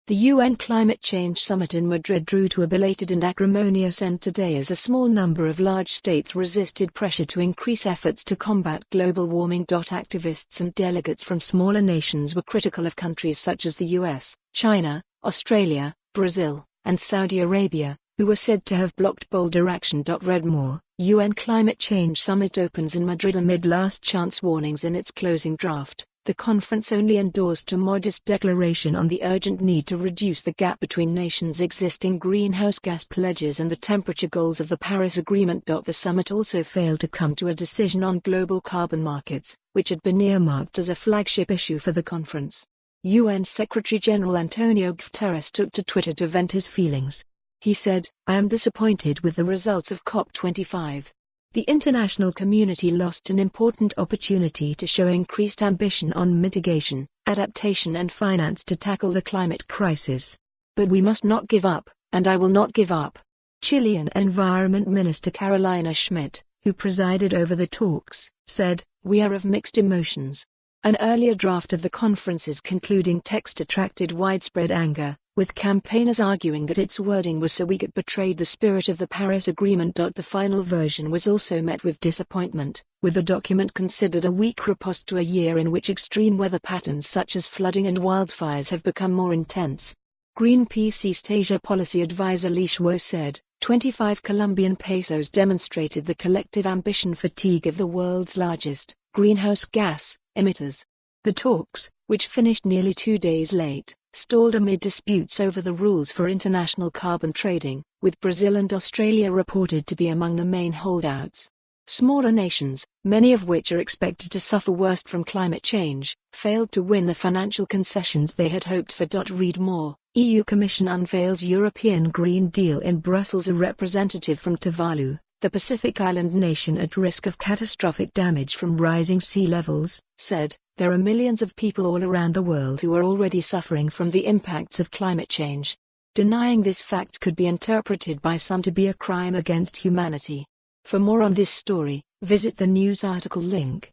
The UN Climate Change Summit in Madrid drew to a belated and acrimonious end today as a small number of large states resisted pressure to increase efforts to combat global warming. Activists and delegates from smaller nations were critical of countries such as the US, China, Australia, Brazil, and Saudi Arabia, who were said to have blocked bolder action. Read more. UN Climate Change Summit opens in Madrid amid last-chance warnings in its closing draft. The conference only endorsed a modest declaration on the urgent need to reduce the gap between nations' existing greenhouse gas pledges and the temperature goals of the Paris Agreement. The summit also failed to come to a decision on global carbon markets, which had been earmarked as a flagship issue for the conference. UN Secretary-General Antonio Guterres took to Twitter to vent his feelings. He said, "I am disappointed with the results of COP25. The international community lost an important opportunity to show increased ambition on mitigation, adaptation and finance to tackle the climate crisis. But we must not give up, and I will not give up." Chilean Environment Minister Carolina Schmidt, who presided over the talks, said, "We are of mixed emotions." An earlier draft of the conference's concluding text attracted widespread anger, with campaigners arguing that its wording was so weak it betrayed the spirit of the Paris Agreement. The final version was also met with disappointment, with the document considered a weak riposte to a year in which extreme weather patterns such as flooding and wildfires have become more intense. Greenpeace East Asia Policy Advisor Li Shuo said, 25 Colombian pesos demonstrated the collective ambition fatigue of the world's largest greenhouse gas emitters. The talks, which finished nearly 2 days late, stalled amid disputes over the rules for international carbon trading, with Brazil and Australia reported to be among the main holdouts. Smaller nations, many of which are expected to suffer worst from climate change, failed to win the financial concessions they had hoped for. Read more. EU Commission unveils European Green Deal in Brussels. A representative from Tuvalu, the Pacific island nation at risk of catastrophic damage from rising sea levels, said, "There are millions of people all around the world who are already suffering from the impacts of climate change. Denying this fact could be interpreted by some to be a crime against humanity." For more on this story, visit the news article link.